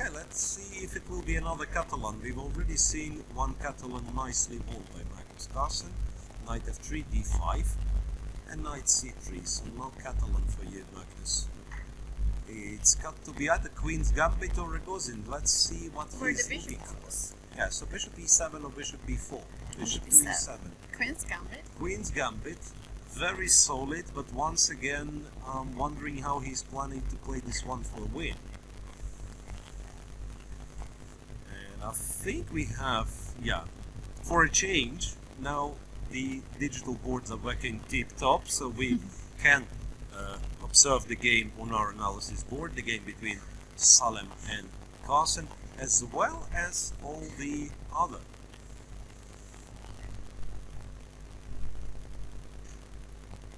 Okay, let's see if it will be another Catalan. We've already seen one Catalan nicely won by Magnus Carlsen. Knight f3, d5, and knight c3. So no Catalan for you, Magnus. It's got to be either Queen's Gambit or Rogozin. Let's see what he's looking at. Yeah, so bishop e7 or bishop b4. Bishop to e7. Queen's Gambit. Queen's Gambit. Very solid, but once again, I'm wondering how he's planning to play this one for a win. And I think we have, yeah, for a change, now the digital boards are working tip-top, so we can observe the game on our analysis board, the game between Salem and Carlsen, as well as all the other.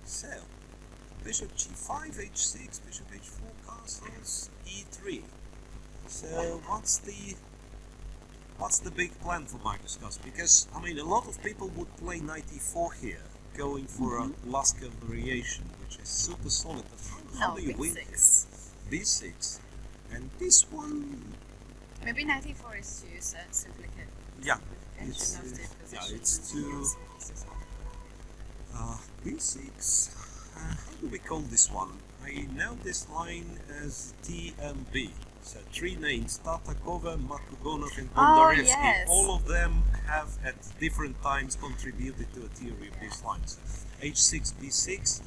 So, bishop g5, h6, bishop h4, castles, e3. So what's the big plan for Magnus Carlsen? Because I mean, a lot of people would play knight e4 here, going for a Lasker variation, which is super solid. But how do you win b6. b6, and this one. Maybe knight e4 is too simplified. Yeah, it's too. b6. How do we call this one? I know this line as TMB. So 3 names: Tatakova, Makugonov, and Bondarevsky. Yes. All of them have at different times contributed to a theory of these lines. H6, B6,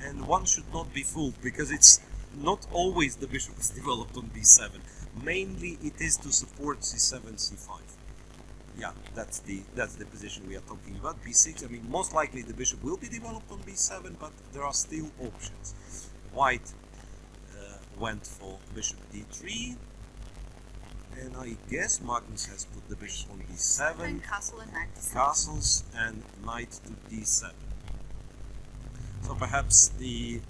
and one should not be fooled because it's not always the bishop is developed on B7. Mainly it is to support C7, C5. Yeah, that's the position we are talking about. B6, I mean, most likely the bishop will be developed on B7, but there are still options. White went for bishop d3, and I guess Magnus has put the bishop on d7, and castle and knight d7. Castles and knight to d7. So perhaps the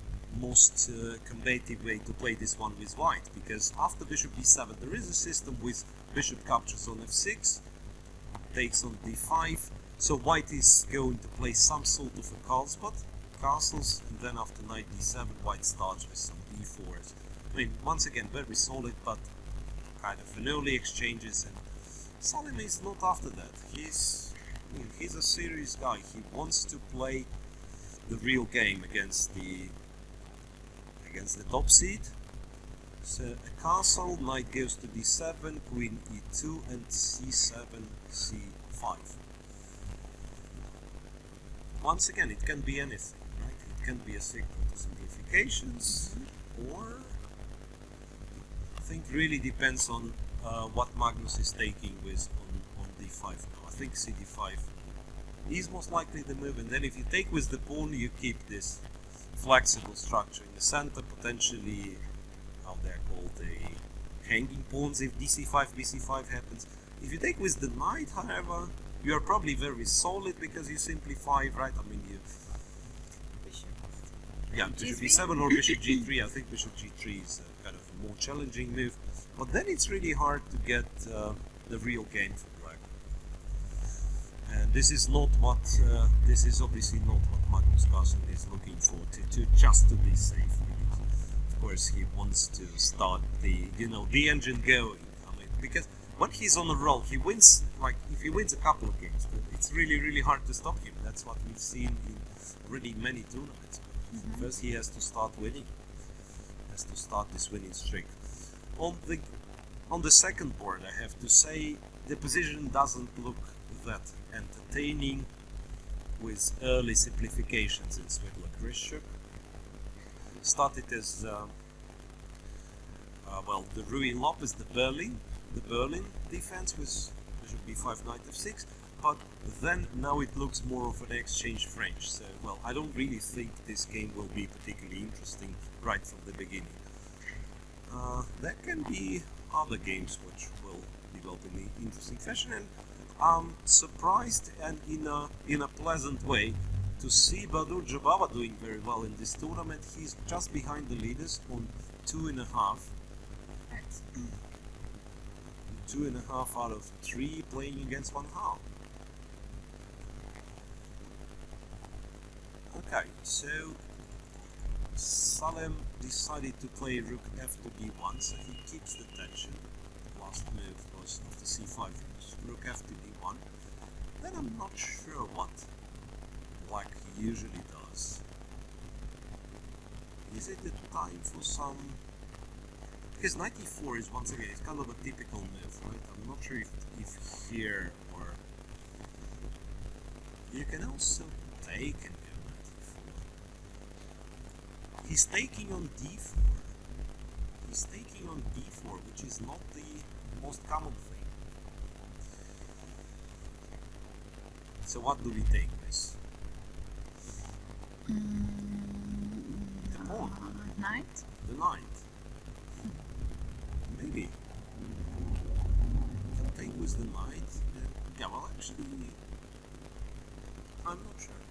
most combative way to play this one with white, because after bishop d7 there is a system with bishop captures on f6, takes on d5, so white is going to play some sort of a Carlspot, castles, and then after knight d7 white starts with some d4s. I mean, once again, very solid, but kind of an early exchanges, and Salem is not after that. He's a serious guy. He wants to play the real game against the top seed. So a castle, knight goes to d7, queen e2, and c7, c5. Once again, it can be anything, right? It can be a signal to simplifications, or I think really depends on what Magnus is taking with on d5 now. I think cd5 is most likely the move, and then if you take with the pawn, you keep this flexible structure in the center, potentially how they're called, the hanging pawns if dc5, bc5 happens. If you take with the knight, however, you are probably very solid because you simplify, right? I mean, you. Yeah, bishop b7 or bishop g3. I think bishop g3 is a kind of a more challenging move, but then it's really hard to get the real game for black. And this is not what. This is obviously not what Magnus Carlsen is looking for. To just to be safe. Because of course, he wants to start the engine going. I mean, because when he's on a roll, he wins. Like if he wins a couple of games, it's really hard to stop him. That's what we've seen in already many tournaments. First, he has to start winning. Has to start this winning streak. On the second board, I have to say the position doesn't look that entertaining with early simplifications in Svidla Grishuk. Started as the Ruin Lopez, the Berlin defense with bishop b5, knight f6, but then now it looks more of an exchange French. So, well, I don't really think this game will be particularly interesting right from the beginning. There can be other games which will develop in an interesting fashion, and I'm surprised and in a pleasant way to see Badur Jababa doing very well in this tournament. He's just behind the leaders on 2.5. 2.5 out of 3 playing against 1/2. Okay, so Salem decided to play rook f to b1, so he keeps the tension. last move was after c5, rook f to d1, then I'm not sure what black usually does. Is it the time for some... Because knight e4 is, once again, it's kind of a typical move, right? I'm not sure if here or... You can also take and go knight e4. He's taking on d4. He's taking on d4, which is not the most common thing. So what do we take with? The pawn. Knight? The knight. Maybe. Can take with the knight. Yeah, well actually... I'm not sure.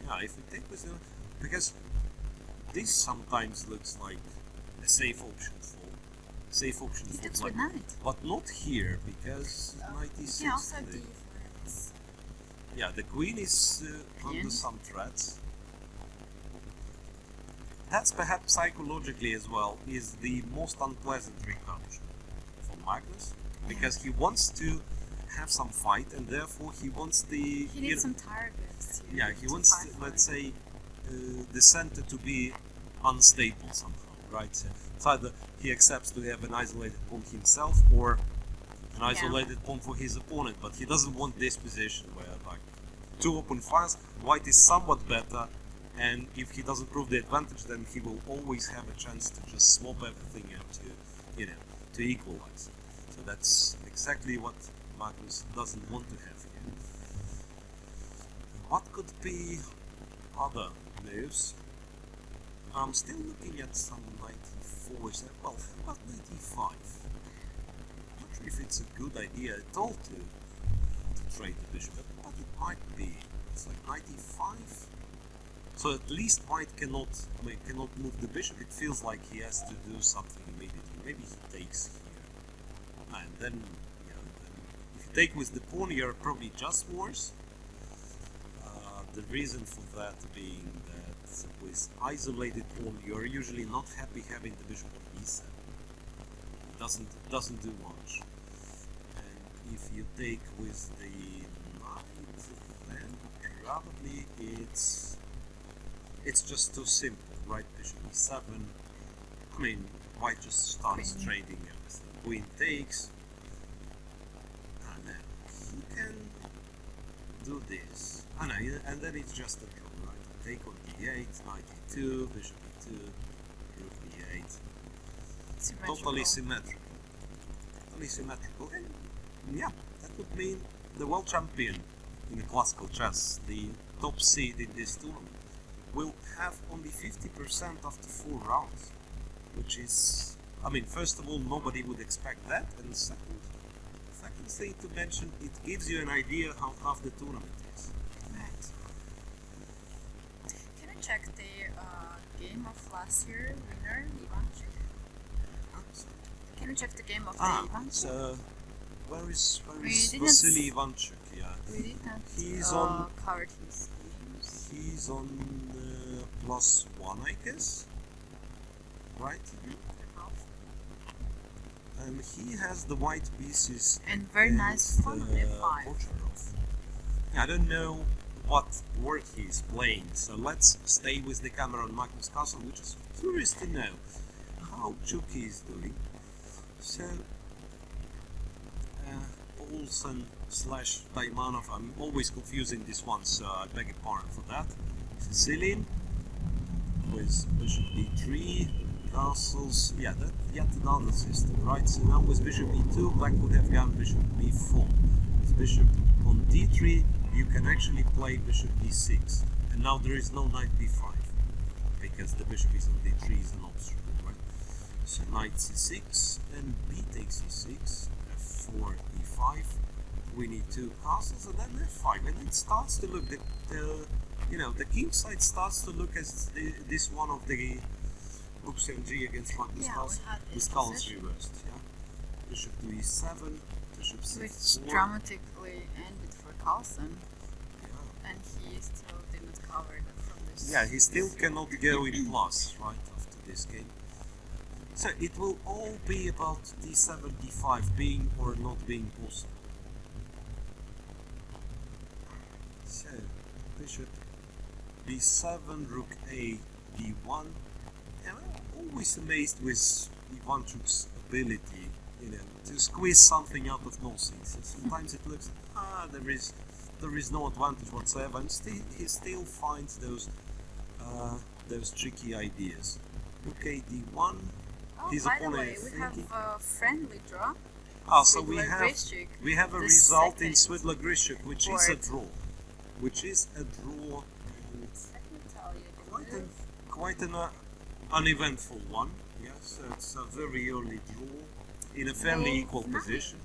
Yeah, if we take with the... Because this sometimes looks like a safe option for... Safe option He for takes black. with knight. But not here, because knight e6. Yeah, also the- d4 is... Yeah, the queen is under Queen. some threats. That's perhaps psychologically as well is the most unpleasant recount for Magnus, because he wants to have some fight and therefore he wants the... He needs some targets to... Yeah, he to wants, fight for. let's say, the center to be unstable somehow, right? So it's either he accepts to have an isolated pawn himself or an isolated pawn for his opponent, but he doesn't want this position where like two open files, white is somewhat better, and if he doesn't prove the advantage, then he will always have a chance to just swap everything and to, you know, to equalize. So that's exactly what Magnus doesn't want to have here. What could be other moves? I'm still looking at some knight e4. Well, how about knight e5? I'm not sure if it's a good idea at all to trade the bishop, but it might be. It's like knight e5. So at least white cannot move the bishop. It feels like he has to do something immediately. Maybe he takes here, and then, you know, if you take with the pawn, you're probably just worse. The reason for that being that with isolated pawn, you're usually not happy having the bishop on e7. It doesn't do much. And if you take with the knight, then probably it's just too simple, right? Bishop e7. I mean, white just starts Queen. trading everything. Queen takes, and then he can do this. And then it's just a draw, right? Take on d8, knight e2, bishop e2, rook e8. Totally symmetrical. Totally symmetrical. And yeah, that would mean the world champion in the classical chess, the top seed in this tournament, will have only 50% after 4 rounds, which is, I mean, first of all, nobody would expect that, and second thing to mention, it gives you an idea how tough the tournament is. Right. Can I check the game of last year winner, Ivanchik? Can you check the game of the Ivanchik? So where is didn't Vasily Ivanchuk? Yeah, We did not He's on- covered his games. he's on +1, I guess, right? And he has the white pieces And very nice against, pawn on f5. Bocharov. I don't know what board he's playing, so let's stay with the camera on Magnus Carlsen, which is curious to know how Chucky is doing. So, Olsen / Taimanov, I'm always confusing this one, so I beg your pardon for that. Sicilian with bishop d3, castles, yeah, that yet another system, right? So now with bishop e2, black would have gone bishop b4. With bishop on d3, you can actually play bishop d6. And now there is no knight b5, because the bishop is on d3 is an obstacle, right? So knight c6, and b takes e6, f4, e5, we need 2 castles, and then f5, and it starts to look, you know, the king side starts to look as this one of the books MG against Magnus Carlsen, we had this with colors position. reversed, yeah? Bishop to e7, bishop c4, Which dramatically ended for Carlsen, yeah. and he still didn't cover that from this. Yeah, he still cannot go in plus, right, after this game. So it will all be about d7, d5 being or not being possible. So bishop b7, rook a, d1. And I'm always amazed with Ivanchuk's ability, to squeeze something out of nothing. So sometimes it looks there is no advantage whatsoever, and he still finds those tricky ideas. Rook a, d1. Oh, His by the opponent way, is we have thinking. a friendly draw. So we Swidler-Grishuk, have a the result in second Swidler-Grishuk, which is a board. draw. Which is a draw, and Let me tell you the move. quite an uneventful one. Yeah, so it's a very early draw in a fairly Move equal 9. position.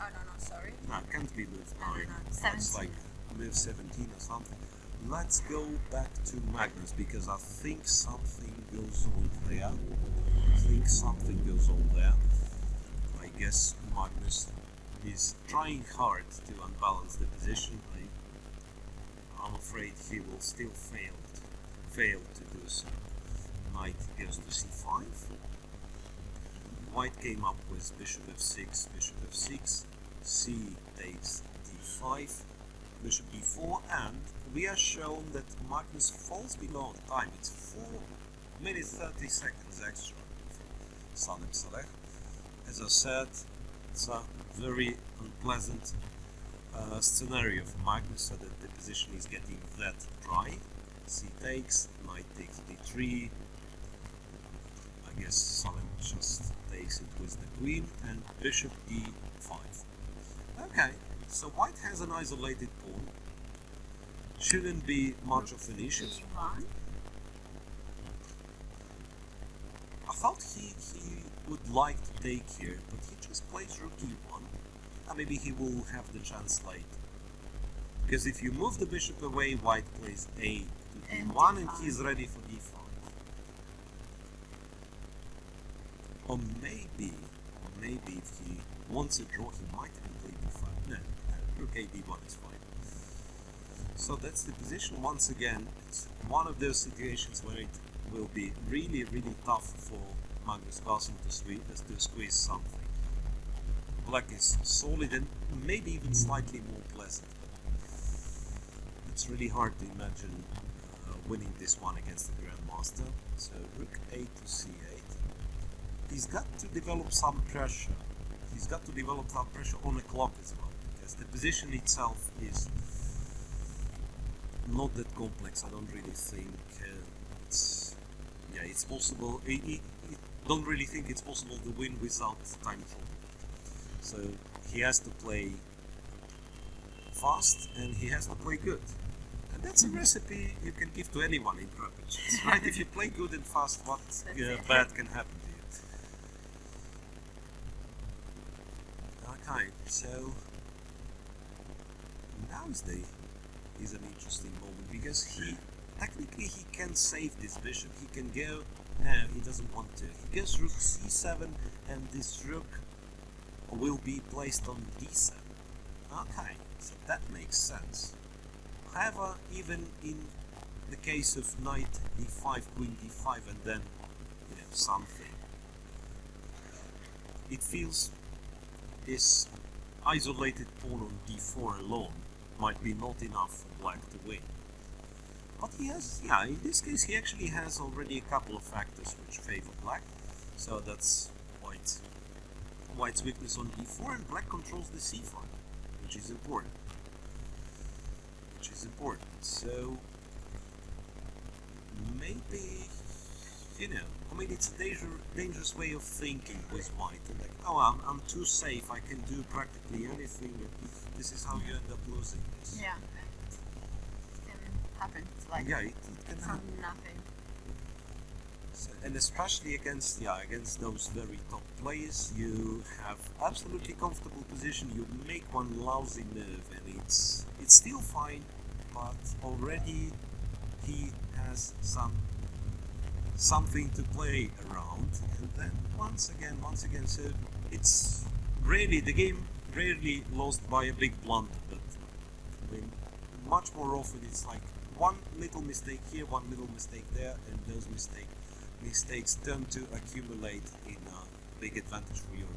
Oh, no, sorry. No, it can't be move No, 9. no. It's 17. like move 17 or something. Let's go back to Magnus, because I think something goes on there. I guess Magnus is trying hard to unbalance the position. I'm afraid he will still fail to do so. Knight goes to c5. White came up with bishop f6, c takes d5, bishop d4, and we are shown that Magnus falls below on time. It's 4 minutes 30 seconds extra for Saleh Salem. As I said, it's a very unpleasant scenario for Magnus, so that the position is getting that dry. C takes, knight takes d3. I guess Salem just takes it with the queen, and bishop d5. Okay, so white has an isolated pawn. Shouldn't be much of an issue. E1. I thought he would like to take here, but he just plays rook e1. Maybe he will have the chance late. Because if you move the bishop away, white plays a to And d1, and d5. he's ready for d5. Or maybe if he wants a draw, he might even play d5. No, rook a d1 is fine. So that's the position. Once again, it's one of those situations where it will be really, really tough for Magnus Carlsen to squeeze something. Black is solid and maybe even slightly more pleasant. It's really hard to imagine winning this one against the Grandmaster. So rook a to c8. He's got to develop some pressure. On the clock as well, because the position itself is not that complex. I don't really think it's possible. I don't really think it's possible to win without time trouble. So he has to play fast and he has to play good. And that's a recipe you can give to anyone in RPGs, right? If you play good and fast, what bad can happen to you? Okay, so now is an interesting moment, because technically he can save this bishop. He can go. No, he doesn't want to. He goes rook c7, and this rook will be placed on d7. Okay, so that makes sense. However, even in the case of knight d5, queen d5, and then something, it feels this isolated pawn on d4 alone might be not enough for black to win. But he has, in this case he actually has already a couple of factors which favor black. So that's white's weakness on d4, and black controls the c file, which is important. So maybe, it's a dangerous way of thinking with white. And like, I'm too safe, I can do practically anything. This is how you end up losing this. Yeah, it can happen. Like It can from happen. nothing. So, and especially against those very top players, you have absolutely comfortable position. You make one lousy move, and it's still fine, but already he has something to play around. And then once again, so it's really the game rarely lost by a big blunder, but much more often it's like one little mistake here, one little mistake there, and those mistakes mistakes tend to accumulate in a big advantage for your